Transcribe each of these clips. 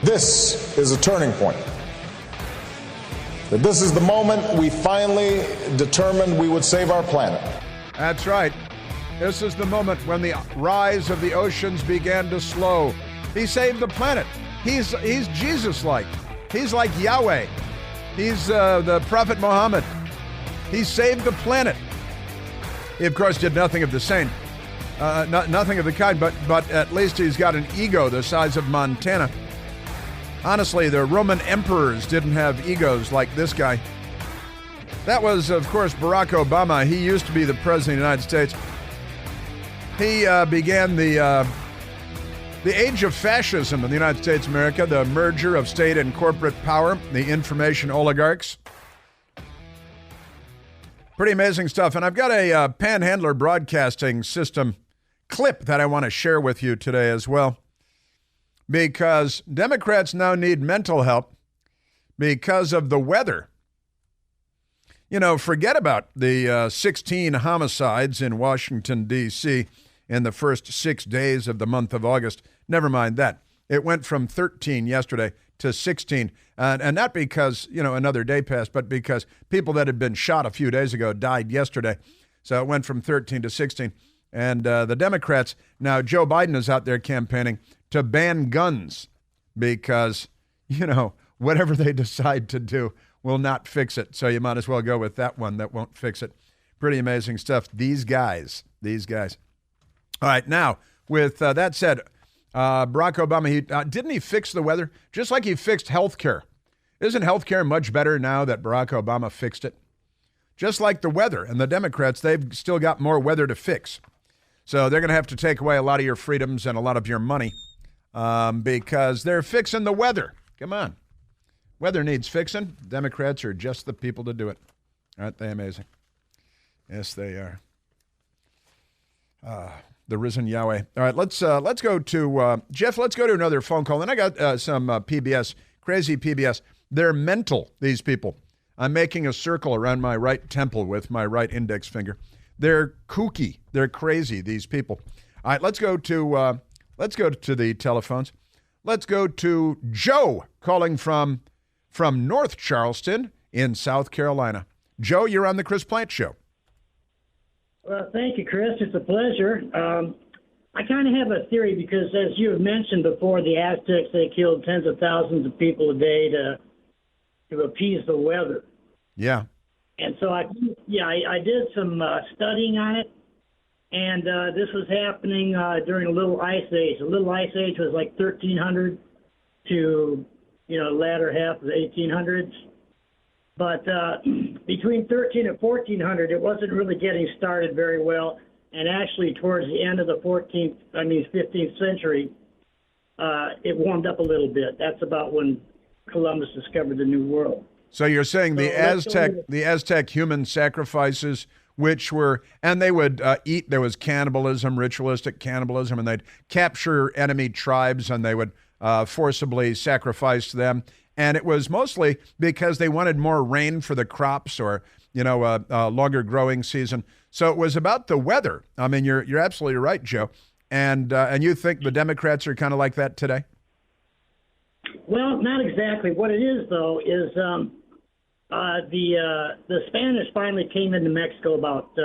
this is a turning point. That this is the moment we finally determined we would save our planet. That's right. This is the moment when the rise of the oceans began to slow. He saved the planet. He's Jesus-like. He's like Yahweh. He's the Prophet Muhammad. He saved the planet. He, of course, did nothing of the same. Nothing of the kind, but at least he's got an ego the size of Montana. Honestly, the Roman emperors didn't have egos like this guy. That was, of course, Barack Obama. He used to be the president of the United States. He began the age of fascism in the United States of America, the merger of state and corporate power, the information oligarchs. Pretty amazing stuff. And I've got a Panhandler Broadcasting System clip that I want to share with you today as well, because Democrats now need mental help because of the weather. You know, forget about the 16 homicides in Washington, D.C. in the first 6 days of the month of August. Never mind that. It went from 13 yesterday to 16. And not because, another day passed, but because people that had been shot a few days ago died yesterday. So it went from 13 to 16. And the Democrats, now Joe Biden is out there campaigning to ban guns because, whatever they decide to do will not fix it. So you might as well go with that one that won't fix it. Pretty amazing stuff. These guys. All right, now, with that said, Barack Obama, didn't he fix the weather? Just like he fixed health care. Isn't health care much better now that Barack Obama fixed it? Just like the weather. And the Democrats, they've still got more weather to fix. So they're going to have to take away a lot of your freedoms and a lot of your money because they're fixing the weather. Come on. Weather needs fixing. Democrats are just the people to do it. Aren't they amazing? Yes, they are. The risen Yahweh. All right, let's go to, Jeff, let's go to another phone call. And I got some PBS, crazy PBS. They're mental, these people. I'm making a circle around my right temple with my right index finger. They're kooky. They're crazy, these people. All right, let's go to the telephones. Let's go to Joe calling from North Charleston in South Carolina. Joe, you're on the Chris Plant Show. Well, thank you, Chris. It's a pleasure. I kind of have a theory because, as you have mentioned before, the Aztecs, they killed tens of thousands of people a day to appease the weather. Yeah. And so I did some studying on it, and this was happening during a little ice age. The little ice age was like 1300 to, latter half of the 1800s. But between 13 and 1400, it wasn't really getting started very well. And actually, towards the end of the 15th century, it warmed up a little bit. That's about when Columbus discovered the New World. So you're saying the Aztec human sacrifices, which were, and they would eat, there was cannibalism, ritualistic cannibalism, and they'd capture enemy tribes and they would forcibly sacrifice them. And it was mostly because they wanted more rain for the crops or, a longer growing season. So it was about the weather. I mean, you're absolutely right, Joe. And you think the Democrats are kind of like that today? Well, not exactly. What it is, though, is the Spanish finally came into Mexico about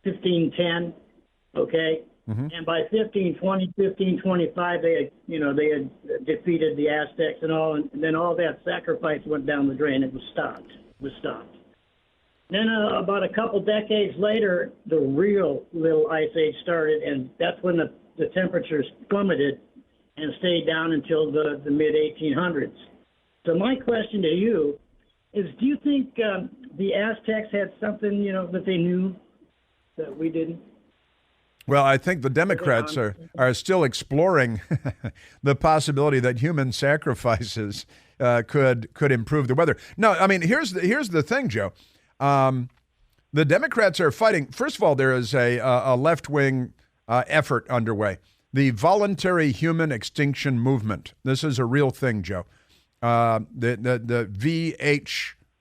1510, okay? Mm-hmm. And by 1520, 1525, they had defeated the Aztecs and all, and then all that sacrifice went down the drain. It was stopped. Then about a couple decades later, the real little ice age started, and that's when the temperatures plummeted and stayed down until the mid-1800s. So my question to you is, do you think the Aztecs had something, that they knew that we didn't? Well, I think the Democrats are still exploring the possibility that human sacrifices could improve the weather. No, I mean, here's the thing, Joe. The Democrats are fighting. First of all, there is a left-wing effort underway. The Voluntary Human Extinction Movement. This is a real thing, Joe. The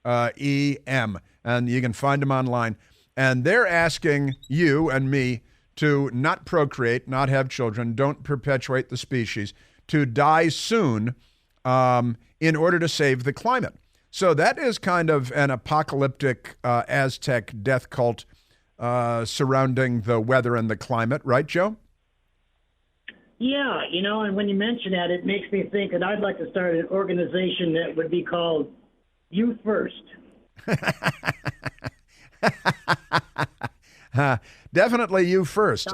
VHEM, and you can find them online. And they're asking you and me to not procreate, not have children, don't perpetuate the species, to die soon, in order to save the climate. So that is kind of an apocalyptic Aztec death cult surrounding the weather and the climate, right, Joe? Yeah, and when you mention that, it makes me think that I'd like to start an organization that would be called You First. Definitely you first.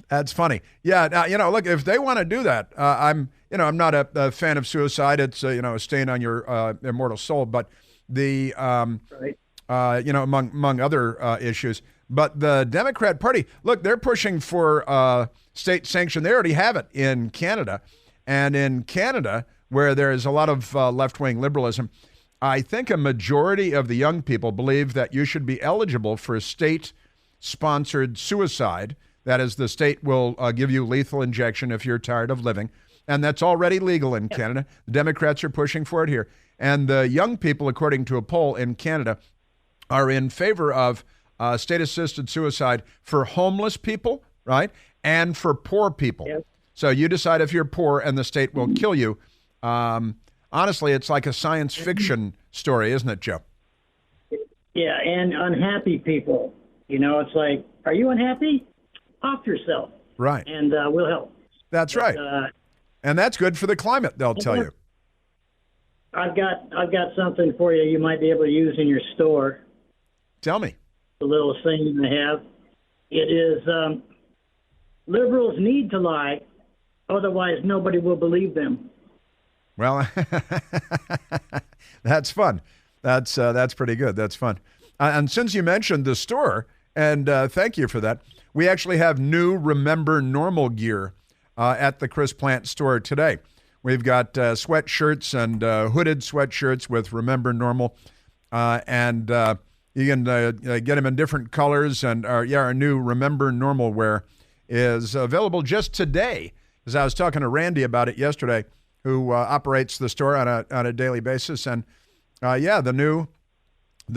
That's funny. Yeah, now, look, if they want to do that, I'm not a fan of suicide. It's a stain on your immortal soul. But the Right. among other issues. But the Democrat Party, look, they're pushing for state sanction. They already have it in Canada, and in Canada, where there is a lot of left-wing liberalism, I think a majority of the young people believe that you should be eligible for state-sponsored suicide. That is, the state will give you lethal injection if you're tired of living. And that's already legal in Canada. The Democrats are pushing for it here. And the young people, according to a poll in Canada, are in favor of state-assisted suicide for homeless people, right, and for poor people. Yep. So you decide if you're poor and the state will kill you. Honestly, it's like a science fiction story, isn't it, Joe? Yeah, and unhappy people. It's like, are you unhappy? Off yourself. Right. And we'll help. That's right. And that's good for the climate, they'll tell you. I've got something for you might be able to use in your store. Tell me. The little thing I have. It is liberals need to lie, otherwise nobody will believe them. Well, that's fun. That's pretty good. That's fun. And since you mentioned the store, and thank you for that, we actually have new Remember Normal gear at the Chris Plant store today. We've got sweatshirts and hooded sweatshirts with Remember Normal, and you can get them in different colors. And our new Remember Normal wear is available just today. As I was talking to Randy about it yesterday, who operates the store on a daily basis, and the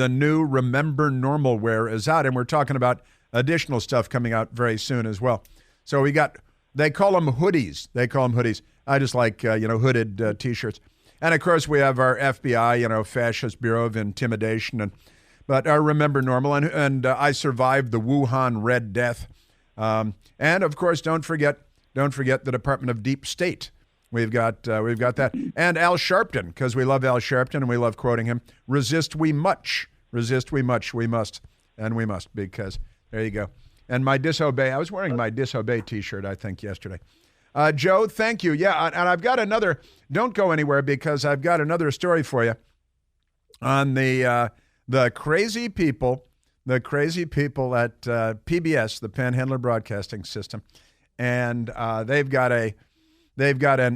new Remember Normal wear is out, and we're talking about additional stuff coming out very soon as well. So they call them hoodies. I just like, hooded T-shirts. And, of course, we have our FBI, Fascist Bureau of Intimidation. But our Remember Normal, and I survived the Wuhan Red Death. And, of course, don't forget the Department of Deep State. We've got that. And Al Sharpton, because we love Al Sharpton and we love quoting him. Resist we much, we must, and we must, because there you go. And my Disobey, I was wearing my Disobey T-shirt, I think, yesterday. Joe, thank you. Yeah, and I've got another, don't go anywhere, because I've got another story for you on the crazy people at PBS, the Panhandler Broadcasting System. And they've got an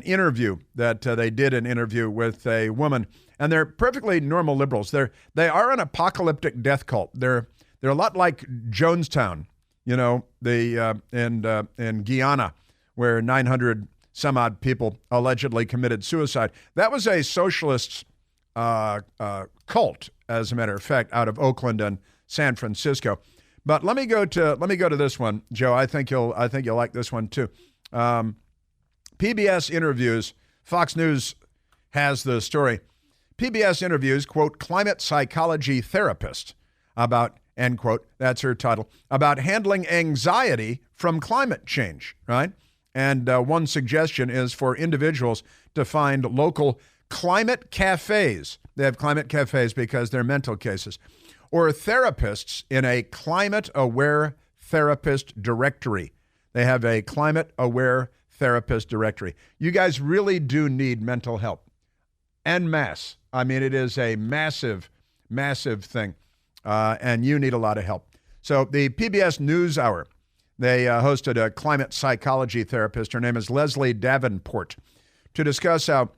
interview that they did an interview with a woman, and they're perfectly normal liberals. They are an apocalyptic death cult. They're a lot like Jonestown, in Guyana, where 900 some odd people allegedly committed suicide. That was a socialist cult, as a matter of fact, out of Oakland and San Francisco. But let me go to this one, Joe. I think you'll like this one too. PBS interviews, Fox News has the story. PBS interviews, quote, climate psychology therapist about, end quote, that's her title, about handling anxiety from climate change, right? And one suggestion is for individuals to find local climate cafes. They have climate cafes because they're mental cases. Or therapists in a climate-aware therapist directory. They have a climate-aware therapist directory. You guys really do need mental help. En masse. I mean, it is a massive, massive thing. And you need a lot of help. So the PBS NewsHour, they hosted a climate psychology therapist. Her name is Leslie Davenport, to discuss how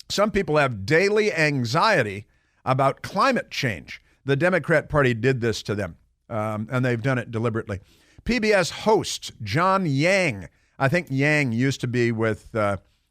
some people have daily anxiety about climate change. The Democrat Party did this to them, and they've done it deliberately. PBS host John Yang, I think Yang used to be with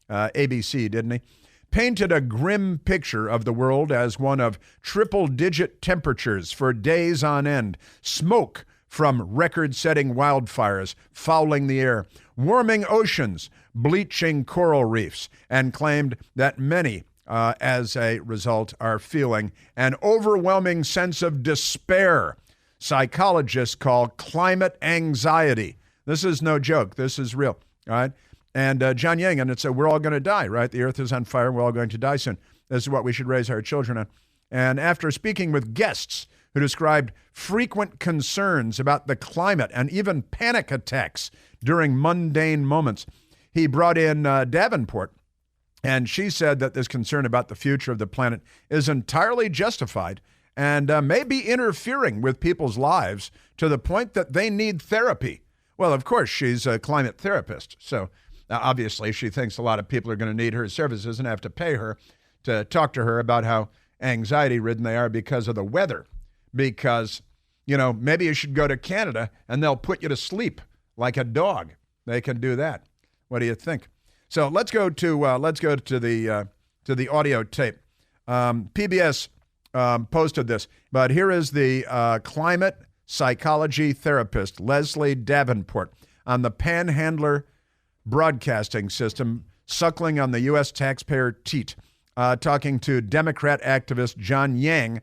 ABC, didn't he? Painted a grim picture of the world as one of triple-digit temperatures for days on end, smoke from record-setting wildfires fouling the air, warming oceans, bleaching coral reefs, and claimed that many, as a result, are feeling an overwhelming sense of despair. Psychologists call climate anxiety. This is no joke. This is real, all right? And John Yang, and it's we're all going to die, right? The earth is on fire. We're all going to die soon. This is what we should raise our children on. And after speaking with guests who described frequent concerns about the climate and even panic attacks during mundane moments, he brought in Davenport, and she said that this concern about the future of the planet is entirely justified and may be interfering with people's lives to the point that they need therapy. Well, of course, she's a climate therapist, so obviously she thinks a lot of people are going to need her services and have to pay her to talk to her about how anxiety-ridden they are because of the weather. Because, maybe you should go to Canada and they'll put you to sleep like a dog. They can do that. What do you think? So let's go to the audio tape. PBS posted this, but here is the climate psychology therapist Leslie Davenport on the Panhandler broadcasting system, suckling on the U.S. taxpayer teat, talking to Democrat activist John Yang,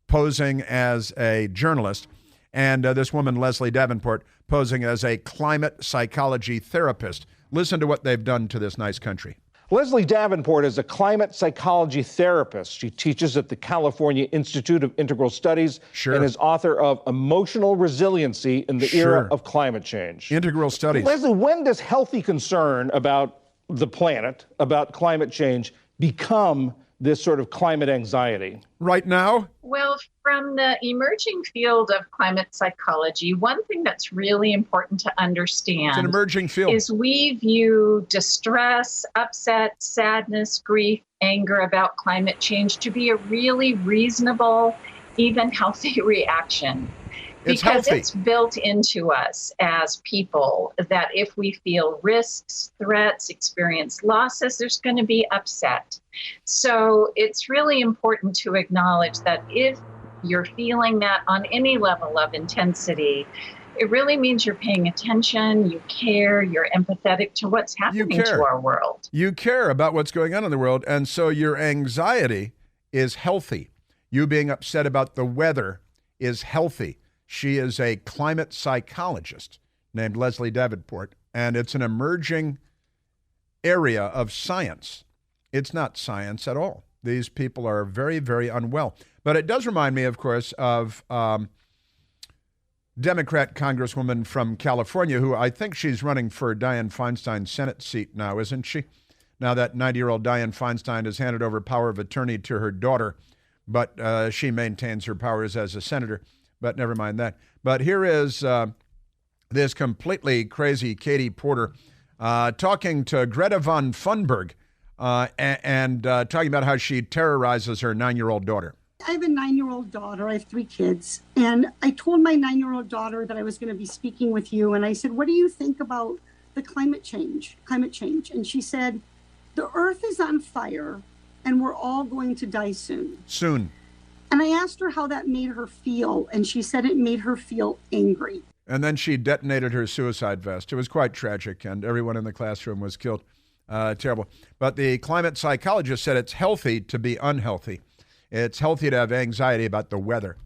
posing as a journalist, and this woman, Leslie Davenport, posing as a climate psychology therapist. Listen to what they've done to this nice country. Leslie Davenport is a climate psychology therapist. She teaches at the California Institute of Integral Studies and is author of Emotional Resiliency in the Era of Climate Change. Integral Studies. Leslie, when does healthy concern about the planet, about climate change, become this sort of climate anxiety? Right now? Well, from the emerging field of climate psychology, one thing that's really important to understand it's an emerging field. Is we view distress, upset, sadness, grief, anger about climate change to be a really reasonable, even healthy reaction. Because it's built into us as people that if we feel risks, threats, experience losses, there's going to be upset. So it's really important to acknowledge that if you're feeling that on any level of intensity, it really means you're paying attention, you care, you're empathetic to what's happening to our world. You care about what's going on in the world, and so your anxiety is healthy. You being upset about the weather is healthy. She is a climate psychologist named Leslie Davenport, and it's an emerging area of science. It's not science at all. These people are very, very unwell. But it does remind me, of course, of Democrat Congresswoman from California, who I think she's running for Dianne Feinstein's Senate seat now, isn't she? Now that 90-year-old Dianne Feinstein has handed over power of attorney to her daughter, but she maintains her powers as a senator. But never mind that. But here is this completely crazy Katie Porter talking to Greta von Thunberg and talking about how she terrorizes her 9-year-old daughter. I have a 9-year-old daughter. I have 3 kids. And I told my 9-year-old daughter that I was going to be speaking with you. And I said, what do you think about the climate change? And she said, the earth is on fire and we're all going to die soon. Soon. And I asked her how that made her feel, and she said it made her feel angry. And then she detonated her suicide vest. It was quite tragic, and everyone in the classroom was killed. Terrible. But the climate psychologist said it's healthy to be unhealthy. It's healthy to have anxiety about the weather.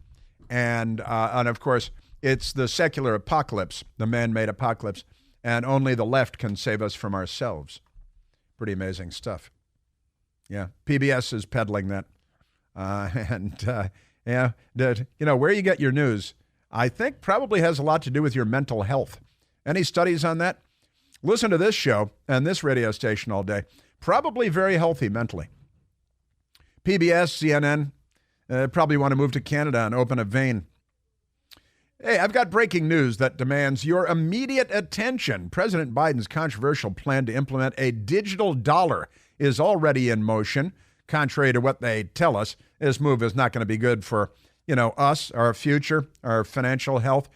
And of course, it's the secular apocalypse, the man-made apocalypse, and only the left can save us from ourselves. Pretty amazing stuff. Yeah, PBS is peddling that. Where you get your news, I think probably has a lot to do with your mental health. Any studies on that? Listen to this show and this radio station all day. Probably very healthy mentally. PBS, CNN, probably want to move to Canada and open a vein. Hey, I've got breaking news that demands your immediate attention. President Biden's controversial plan to implement a digital dollar is already in motion. Contrary to what they tell us, this move is not going to be good for, us, our future, our financial health.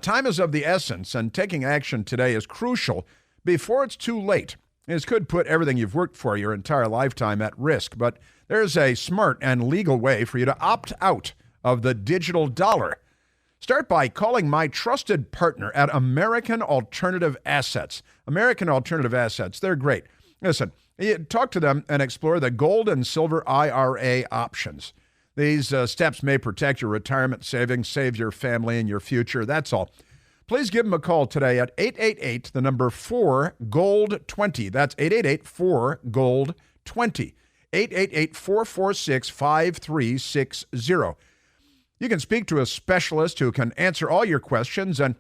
Time is of the essence, and taking action today is crucial before it's too late. This could put everything you've worked for your entire lifetime at risk, but there's a smart and legal way for you to opt out of the digital dollar. Start by calling my trusted partner at American Alternative Assets. American Alternative Assets, they're great. Listen, talk to them and explore the gold and silver IRA options. These steps may protect your retirement savings, save your family and your future. That's all. Please give them a call today at 888, the number 4-GOLD-20. That's 888-4-GOLD-20. 888-446-5360. You can speak to a specialist who can answer all your questions and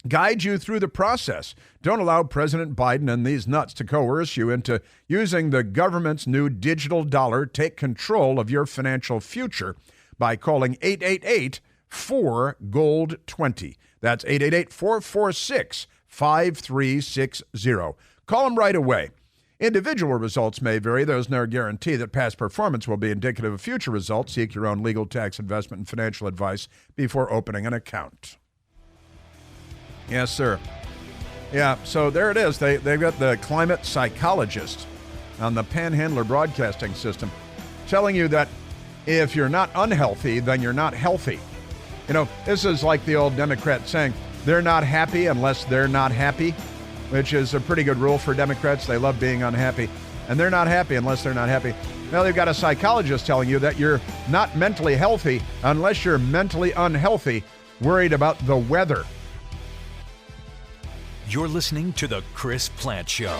guide you through the process. Don't allow President Biden and these nuts to coerce you into using the government's new digital dollar. Take control of your financial future by calling 888-4-GOLD-20. That's 888-446-5360. Call them right away. Individual results may vary. There's no guarantee that past performance will be indicative of future results. Seek your own legal, tax, investment, and financial advice before opening an account. Yes, sir. Yeah, so there it is. They've got the climate psychologist on the Panhandler Broadcasting System telling you that if you're not unhealthy, then you're not healthy. You know, this is like the old Democrat saying, they're not happy unless they're not happy, which is a pretty good rule for Democrats. They love being unhappy. And they're not happy unless they're not happy. Now they've got a psychologist telling you that you're not mentally healthy unless you're mentally unhealthy, worried about the weather. You're listening to The Chris Plante Show.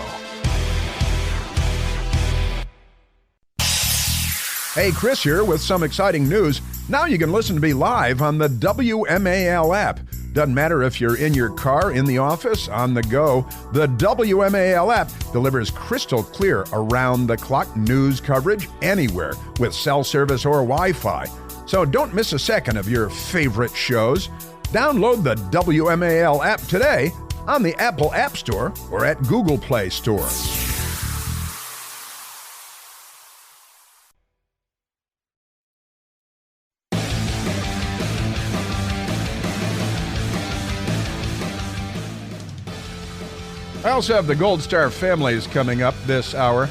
Hey, Chris here with some exciting news. Now you can listen to me live on the WMAL app. Doesn't matter if you're in your car, in the office, on the go. The WMAL app delivers crystal clear around-the-clock news coverage anywhere with cell service or Wi-Fi. So don't miss a second of your favorite shows. Download the WMAL app today on the Apple App Store or at Google Play Store. I also have the Gold Star families coming up this hour,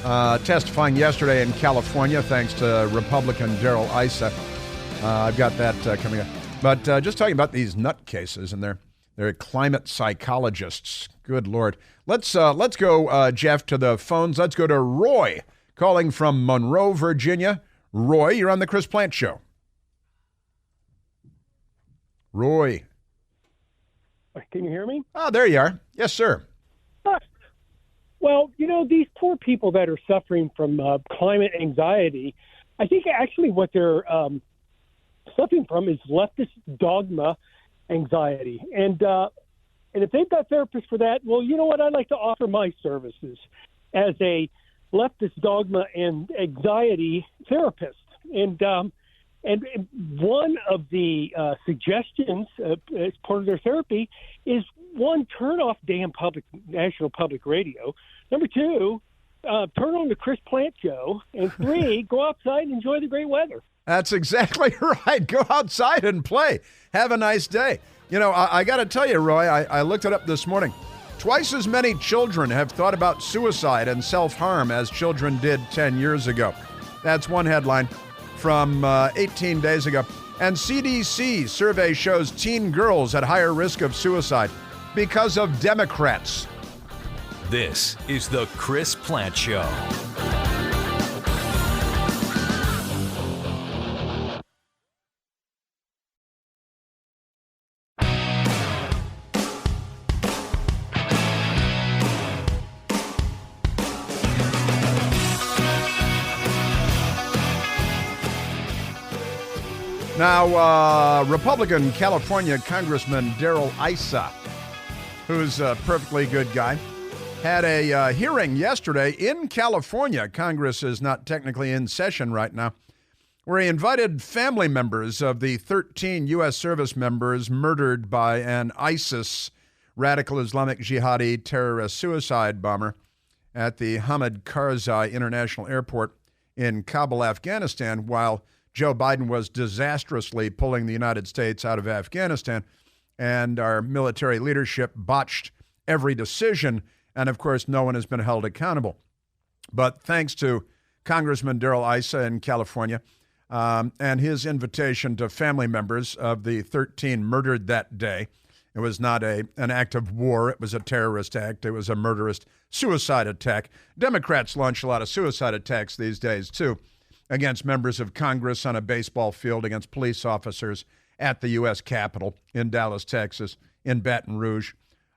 testifying yesterday in California, thanks to Republican Darrell Issa. I've got that coming up. But just talking about these nutcases and they're climate psychologists. Good Lord. Let's go, Jeff, to the phones. Let's go to Roy, calling from Monroe, Virginia. Roy, you're on the Chris Plante Show. Roy. Can you hear me? Oh, there you are. Yes, sir. Well, you know, these poor people that are suffering from climate anxiety, I think actually what they're suffering from is leftist dogma anxiety. And if they've got therapists for that, well, you know what? I'd like to offer my services as a leftist dogma and anxiety therapist. And one of the suggestions as part of their therapy is, one, turn off damn national public radio. Number two, turn on the Chris Plante Show. And three, go outside and enjoy the great weather. That's exactly right. Go outside and play. Have a nice day. You know, I got to tell you, Roy, I looked it up this morning. Twice as many children have thought about suicide and self-harm as children did 10 years ago. That's one headline from 18 days ago. And CDC survey shows teen girls at higher risk of suicide because of Democrats. This is the Chris Plante Show. Now, Republican California Congressman Darrell Issa, who's a perfectly good guy, had a hearing yesterday in California. Congress is not technically in session right now, where he invited family members of the 13 U.S. service members murdered by an ISIS radical Islamic jihadi terrorist suicide bomber at the Hamid Karzai International Airport in Kabul, Afghanistan, while Joe Biden was disastrously pulling the United States out of Afghanistan, and our military leadership botched every decision, and of course, no one has been held accountable. But thanks to Congressman Darrell Issa in California, and his invitation to family members of the 13 murdered that day. It was not an act of war. It was a terrorist act. It was a murderous suicide attack. Democrats launch a lot of suicide attacks these days, too, against members of Congress on a baseball field, against police officers at the U.S. Capitol in Dallas, Texas, in Baton Rouge,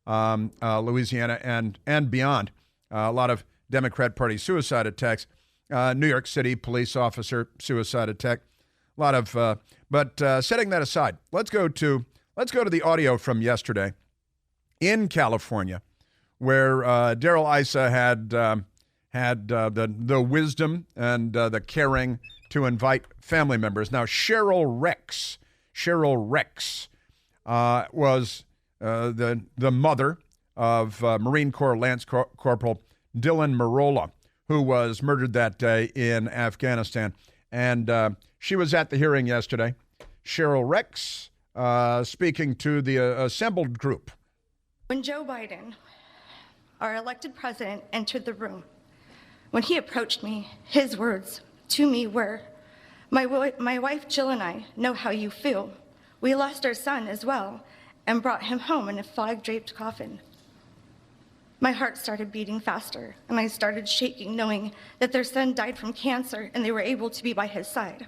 Louisiana, and beyond. A lot of Democrat Party suicide attacks. New York City police officer suicide attack. A lot of, but setting that aside, let's go to the audio from yesterday in California, where Darrell Issa had the wisdom and the caring to invite family members. Now, Cheryl Rex was the mother of Marine Corps Lance Corporal Dylan Merola, who was murdered that day in Afghanistan. And she was at the hearing yesterday. Cheryl Rex speaking to the assembled group. When Joe Biden, our elected president, entered the room, when he approached me, his words to me were, my wife Jill and I know how you feel. We lost our son as well and brought him home in a flag-draped coffin. My heart started beating faster, and I started shaking, knowing that their son died from cancer and they were able to be by his side.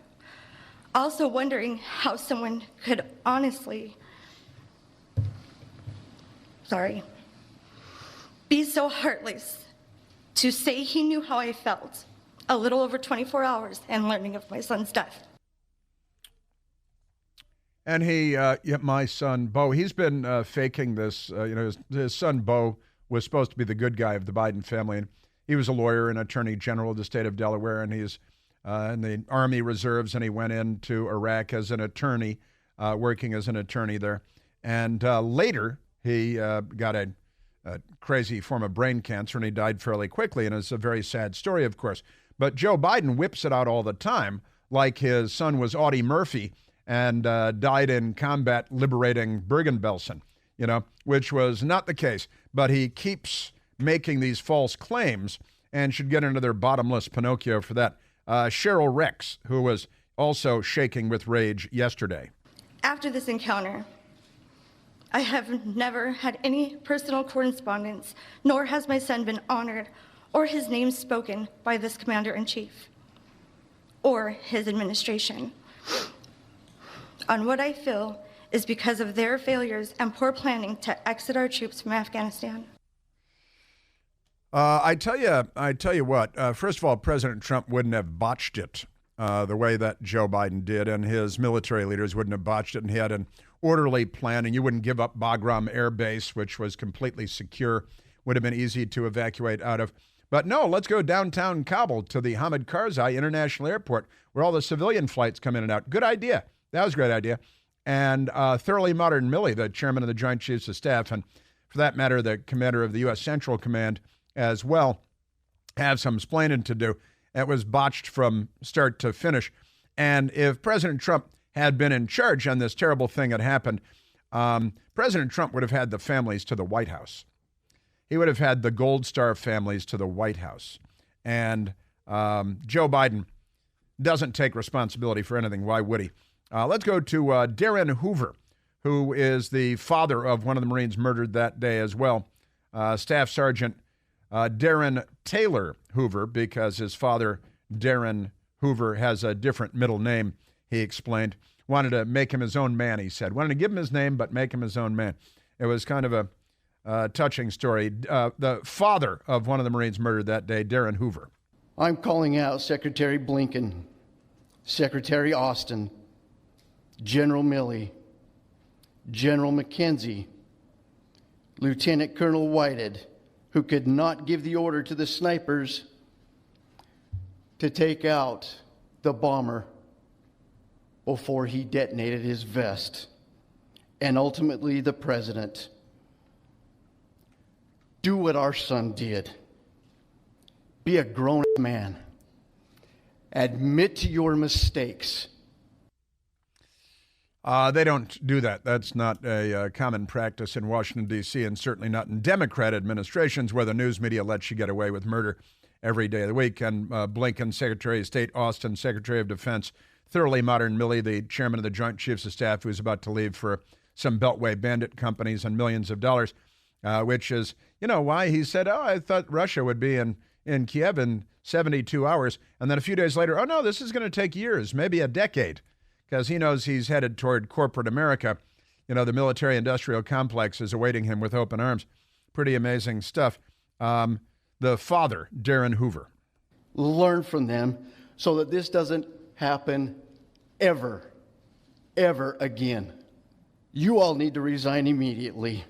Also wondering how someone could honestly, be so heartless to say he knew how I felt a little over 24 hours and learning of my son's death. And my son, Bo, he's been faking this. His son, Bo, was supposed to be the good guy of the Biden family. And he was a lawyer and attorney general of the state of Delaware, and he's in the Army Reserves, and he went into Iraq as an attorney, working as an attorney there. And later, he got a crazy form of brain cancer, and he died fairly quickly, and it's a very sad story, of course. But Joe Biden whips it out all the time, like his son was Audie Murphy and died in combat liberating Bergen-Belsen, which was not the case. But he keeps making these false claims and should get another bottomless Pinocchio for that. Cheryl Rex, who was also shaking with rage yesterday. After this encounter, I have never had any personal correspondence, nor has my son been honored or his name spoken by this commander-in-chief or his administration on what I feel is because of their failures and poor planning to exit our troops from Afghanistan. I tell you what, first of all, President Trump wouldn't have botched it the way that Joe Biden did, and his military leaders wouldn't have botched it, and he had an orderly plan, and you wouldn't give up Bagram Air Base, which was completely secure, would have been easy to evacuate out of. But no, let's go downtown Kabul to the Hamid Karzai International Airport, where all the civilian flights come in and out. Good idea. That was a great idea. And Thoroughly Modern Milley, the chairman of the Joint Chiefs of Staff, and for that matter, the commander of the U.S. Central Command as well, have some explaining to do. It was botched from start to finish. And if President Trump had been in charge and this terrible thing had happened, President Trump would have had the families to the White House. He would have had the Gold Star families to the White House. And Joe Biden doesn't take responsibility for anything. Why would he? Let's go to Darren Hoover, who is the father of one of the Marines murdered that day as well. Staff Sergeant Darren Taylor Hoover, because his father, Darren Hoover, has a different middle name, he explained. Wanted to make him his own man, he said. Wanted to give him his name, but make him his own man. It was kind of a touching story. The father of one of the Marines murdered that day, Darren Hoover. I'm calling out Secretary Blinken, Secretary Austin, General Milley, General McKenzie, Lieutenant Colonel Whitehead, who could not give the order to the snipers to take out the bomber before he detonated his vest, and ultimately the president. Do what our son did. Be a grown man. Admit to your mistakes. They don't do that. That's not a common practice in Washington, D.C., and certainly not in Democrat administrations where the news media lets you get away with murder every day of the week. And Blinken, Secretary of State, Austin, Secretary of Defense, thoroughly modern Milley, the chairman of the Joint Chiefs of Staff, who's about to leave for some Beltway bandit companies and millions of dollars, which is, why he said, I thought Russia would be in Kiev in 72 hours. And then a few days later, no, this is going to take years, maybe a decade, because he knows he's headed toward corporate America. The military-industrial complex is awaiting him with open arms. Pretty amazing stuff. The father, Darren Hoover. Learn from them so that this doesn't happen ever again. You all need to resign immediately.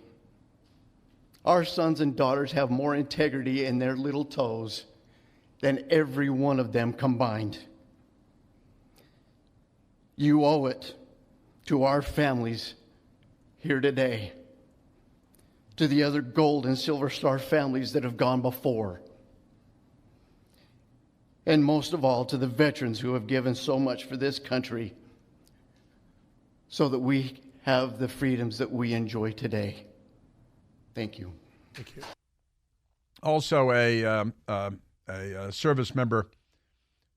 Our sons and daughters have more integrity in their little toes than every one of them combined. You owe it to our families here today, to the other Gold and Silver Star families that have gone before, and most of all to the veterans who have given so much for this country so that we have the freedoms that we enjoy today. Thank you. Thank you. Also, a service member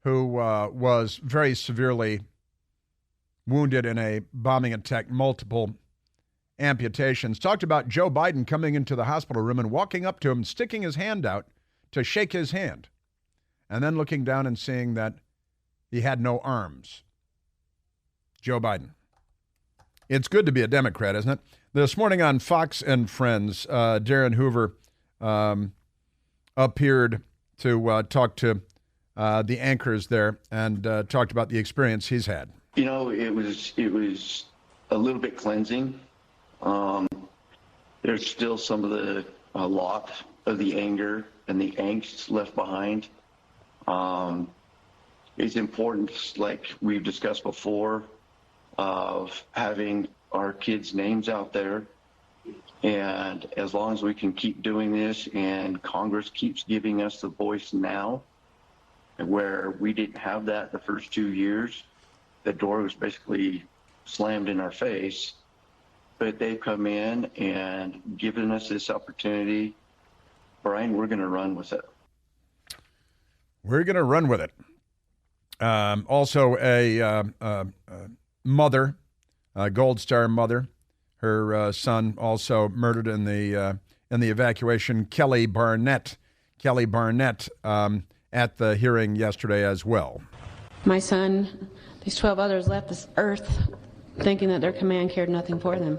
who was very severely wounded in a bombing attack, multiple amputations, talked about Joe Biden coming into the hospital room and walking up to him, sticking his hand out to shake his hand, and then looking down and seeing that he had no arms. Joe Biden. It's good to be a Democrat, isn't it? This morning on Fox and Friends, Darren Hoover appeared to talk to the anchors there and talked about the experience he's had. It was a little bit cleansing. There's still a lot of the anger and the angst left behind. It's important, like we've discussed before, of having our kids' names out there. And as long as we can keep doing this and Congress keeps giving us the voice now, where we didn't have that the first 2 years, the door was basically slammed in our face. But they've come in and given us this opportunity. Brian, we're going to run with it. We're going to run with it. Also, a mother, a Gold Star mother, her son also murdered in the evacuation. Kelly Barnett at the hearing yesterday as well. My son, these 12 others left this earth thinking that their command cared nothing for them.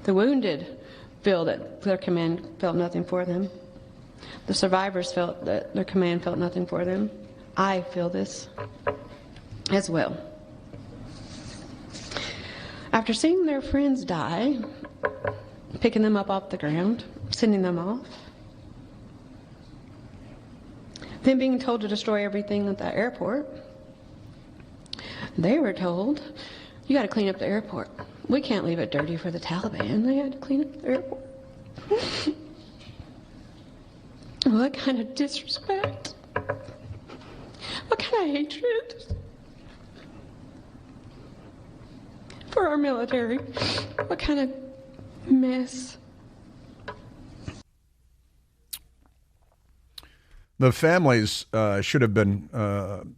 The wounded feel that their command felt nothing for them. The survivors felt that their command felt nothing for them. I feel this as well. After seeing their friends die, picking them up off the ground, sending them off, then being told to destroy everything at the airport, they were told, you got to clean up the airport. We can't leave it dirty for the Taliban. They had to clean up the airport. What kind of disrespect? What kind of hatred for our military? What kind of mess? The families should have been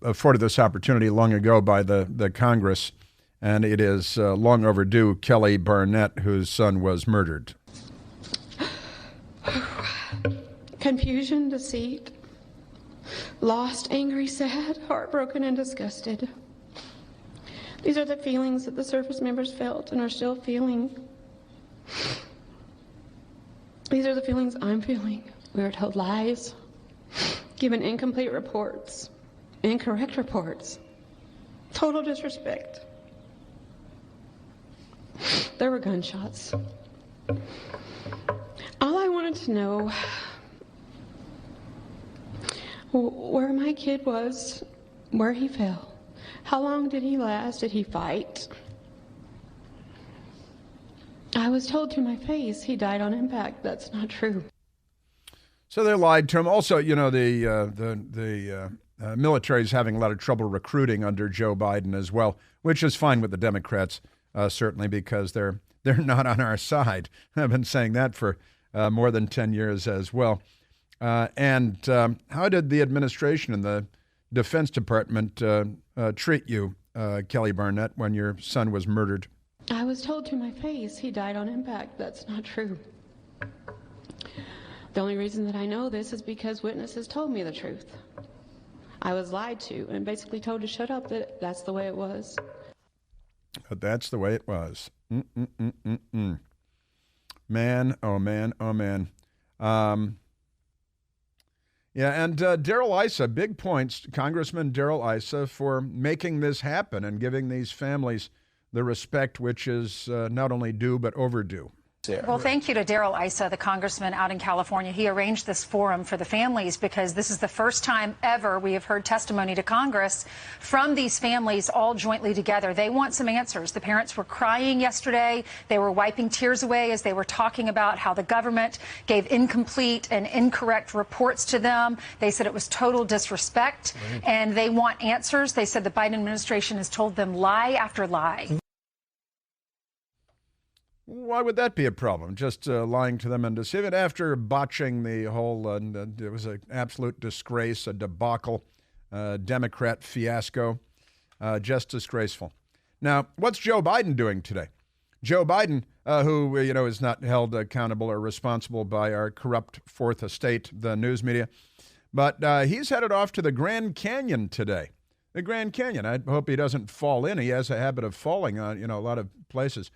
afforded this opportunity long ago by the Congress, and it is long overdue. Kelly Barnett, whose son was murdered. Confusion, deceit, lost, angry, sad, heartbroken, and disgusted. These are the feelings that the service members felt and are still feeling. These are the feelings I'm feeling. We were told lies, given incomplete reports, incorrect reports, total disrespect. There were gunshots. All I wanted to know where my kid was, where he fell. How long did he last? Did he fight? I was told to my face he died on impact. That's not true. So they lied to him. Also, the military is having a lot of trouble recruiting under Joe Biden as well, which is fine with the Democrats, certainly, because they're not on our side. I've been saying that for more than 10 years as well. And how did the administration and the Defense Department treat you, Kelly Barnett, when your son was murdered? I was told to my face he died on impact. That's not true. The only reason that I know this is because witnesses told me the truth. I was lied to and basically told to shut up, that that's the way it was. But that's the way it was. Man, oh man, oh man. Yeah, and Darrell Issa, big points, Congressman Darrell Issa, for making this happen and giving these families the respect which is not only due but overdue. Well, thank you to Darrell Issa, the congressman out in California. He arranged this forum for the families because this is the first time ever we have heard testimony to Congress from these families all jointly together. They want some answers. The parents were crying yesterday. They were wiping tears away as they were talking about how the government gave incomplete and incorrect reports to them. They said it was total disrespect, and they want answers. They said the Biden administration has told them lie after lie. Why would that be a problem? Just lying to them and deceiving after botching the whole, it was an absolute disgrace, a debacle, Democrat fiasco, just disgraceful. Now, what's Joe Biden doing today? Joe Biden, who, is not held accountable or responsible by our corrupt fourth estate, the news media, but he's headed off to the Grand Canyon today. The Grand Canyon. I hope he doesn't fall in. He has a habit of falling on, a lot of places.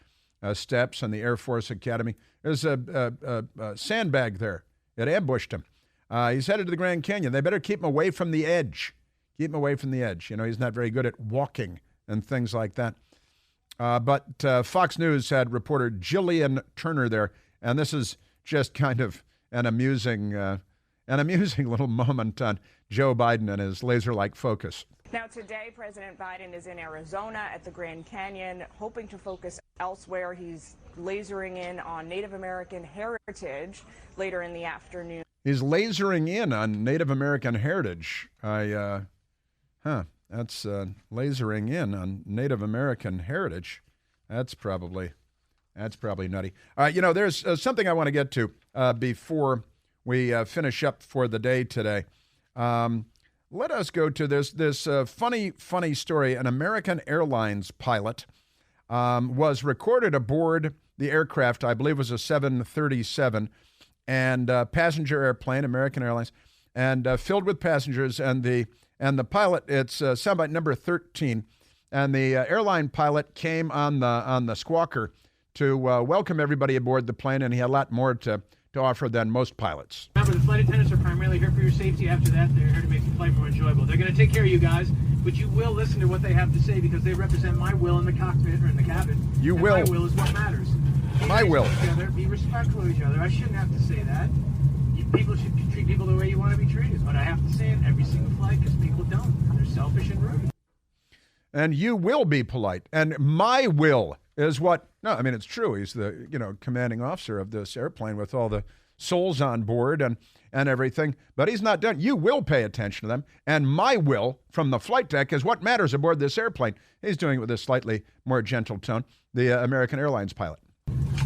Steps and the Air Force Academy. There's a sandbag there. It ambushed him. He's headed to the Grand Canyon. They better keep him away from the edge. Keep him away from the edge. He's not very good at walking and things like that. But Fox News had reporter Jillian Turner there, and this is just kind of an amusing little moment on Joe Biden and his laser-like focus. Now, today, President Biden is in Arizona at the Grand Canyon, hoping to focus elsewhere. He's lasering in on Native American heritage later in the afternoon. He's lasering in on Native American heritage. That's lasering in on Native American heritage. That's probably nutty. All right, there's something I want to get to before we finish up for the day today. Let us go to this funny story. An American Airlines pilot was recorded aboard the aircraft, I believe it was a 737, and passenger airplane, American Airlines, and filled with passengers. And the pilot, it's soundbite number 13, and the airline pilot came on the squawker to welcome everybody aboard the plane, and he had a lot more to offer than most pilots. Remember, the flight attendants are primarily here for your safety. After that, they're here to make the flight more enjoyable. They're going to take care of you guys, but you will listen to what they have to say because they represent my will in the cockpit or in the cabin. You will. My will is what matters. My will. Be respectful of each other. I shouldn't have to say that. People should treat people the way you want to be treated, but I have to say it every single flight because people don't. They're selfish and rude. And you will be polite. And my will is what, no, I mean, it's true. He's the, commanding officer of this airplane with all the souls on board and everything. But he's not done. You will pay attention to them. And my will from the flight deck is what matters aboard this airplane. He's doing it with a slightly more gentle tone, the American Airlines pilot.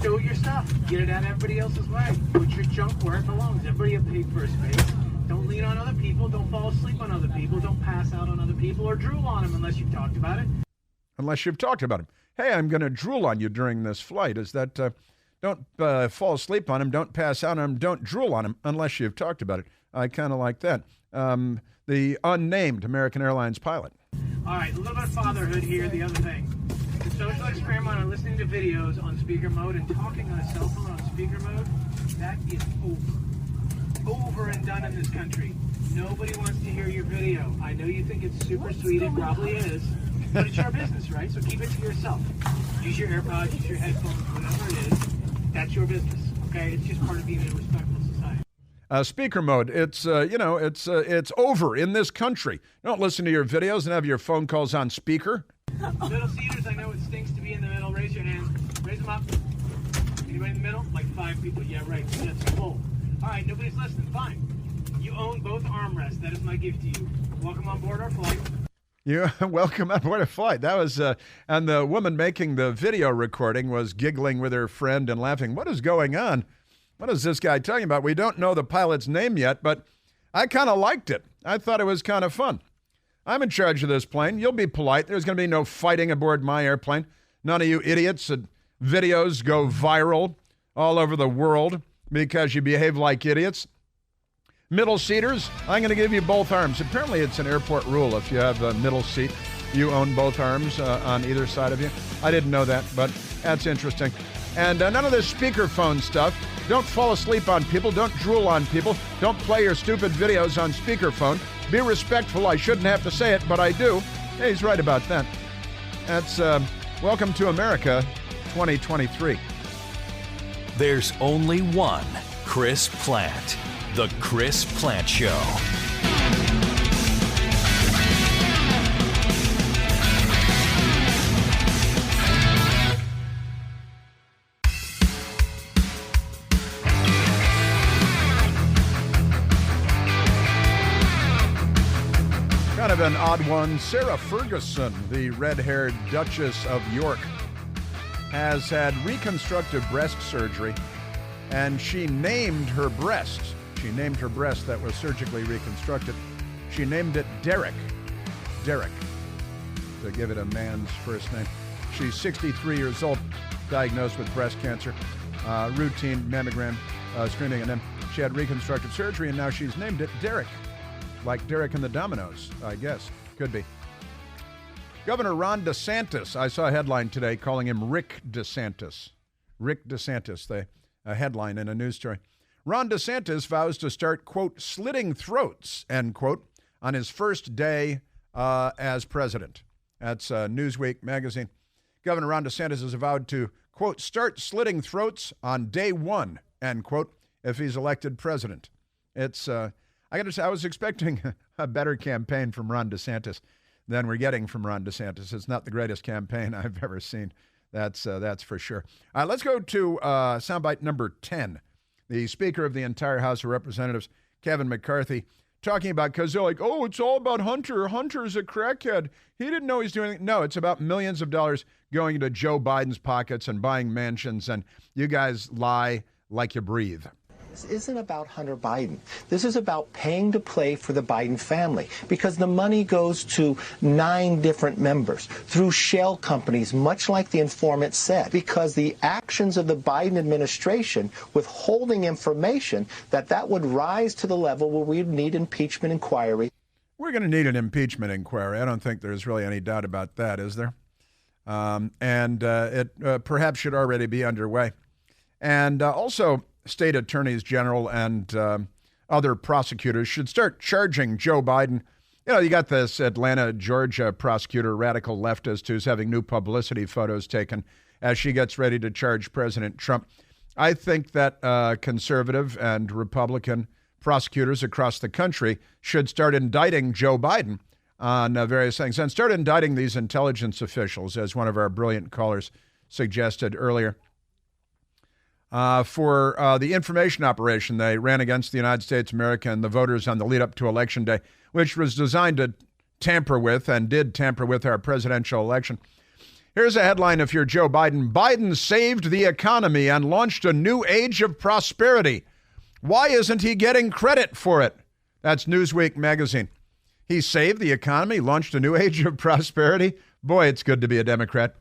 Do your stuff. Get it out everybody else's way. Put your junk where it belongs. Everybody have paid for a space. Don't lean on other people. Don't fall asleep on other people. Don't pass out on other people or drool on them unless you've talked about it. Unless you've talked about him. Hey, I'm going to drool on you during this flight. Is that don't fall asleep on him, don't pass out on him, don't drool on him unless you've talked about it. I kind of like that. The unnamed American Airlines pilot. All right, a little bit of fatherhood here. The other thing. The social experiment on listening to videos on speaker mode and talking on a cell phone on speaker mode, that is over and done in this country. Nobody wants to hear your video. I know you think it's super sweet, it probably is, but it's your business, right? So keep it to yourself. Use your AirPods, use your headphones, whatever it is. That's your business, okay? It's just part of being in a respectful society. Speaker mode, it's over in this country. Don't listen to your videos and have your phone calls on speaker. Middle seaters, I know it stinks to be in the middle. Raise your hands. Raise them up. Anybody in the middle? Like 5 people. Yeah, right. That's full. All right, nobody's listening. Fine. You own both armrests. That is my gift to you. Welcome on board our flight. Yeah, welcome on board a flight. That was, and the woman making the video recording was giggling with her friend and laughing. What is going on? What is this guy talking about? We don't know the pilot's name yet, but I kind of liked it. I thought it was kind of fun. I'm in charge of this plane. You'll be polite. There's going to be no fighting aboard my airplane. None of you idiots. Videos go viral all over the world because you behave like idiots. Middle seaters, I'm going to give you both arms. Apparently, it's an airport rule. If you have a middle seat, you own both arms on either side of you. I didn't know that, but that's interesting. And none of this speakerphone stuff. Don't fall asleep on people. Don't drool on people. Don't play your stupid videos on speakerphone. Be respectful. I shouldn't have to say it, but I do. Hey, he's right about that. That's Welcome to America 2023. There's only one Chris Plant. The Chris Plant Show. Kind of an odd one. Sarah Ferguson, the red-haired Duchess of York, has had reconstructive breast surgery, and she named her breast. She named her breast that was surgically reconstructed. She named it Derek. Derek, to give it a man's first name. She's 63 years old, diagnosed with breast cancer, routine mammogram screening, and then she had reconstructive surgery, and now she's named it Derek. Like Derek and the Dominoes, I guess. Could be. Governor Ron DeSantis, I saw a headline today calling him Rick DeSantis. Rick DeSantis, a headline in a news story. Ron DeSantis vows to start, quote, slitting throats, end quote, on his first day as president. That's Newsweek magazine. Governor Ron DeSantis has vowed to, quote, start slitting throats on day one, end quote, if he's elected president. It's, I got to say, I was expecting a better campaign from Ron DeSantis than we're getting from Ron DeSantis. It's not the greatest campaign I've ever seen. That's for sure. All right, let's go to soundbite number 10. The Speaker of the entire House of Representatives, Kevin McCarthy, talking about, because they're like, oh, it's all about Hunter. Hunter's a crackhead. He didn't know he's doing it. No, it's about millions of dollars going into Joe Biden's pockets and buying mansions, and you guys lie like you breathe. This isn't about Hunter Biden. This is about paying to play for the Biden family, because the money goes to 9 different members through shell companies, much like the informant said, because the actions of the Biden administration withholding information, that would rise to the level where we would need impeachment inquiry. We're going to need an impeachment inquiry. I don't think there's really any doubt about that, is there? It perhaps should already be underway. And also, state attorneys general and other prosecutors should start charging Joe Biden. You know, you got this Atlanta, Georgia prosecutor, radical leftist, who's having new publicity photos taken as she gets ready to charge President Trump. I think that conservative and Republican prosecutors across the country should start indicting Joe Biden on various things and start indicting these intelligence officials, as one of our brilliant callers suggested earlier. For the information operation they ran against the United States, America, and the voters on the lead up to Election Day, which was designed to tamper with and did tamper with our presidential election. Here's a headline if you're Joe Biden. Biden saved the economy and launched a new age of prosperity. Why isn't he getting credit for it? That's Newsweek magazine. He saved the economy, launched a new age of prosperity. Boy, it's good to be a Democrat.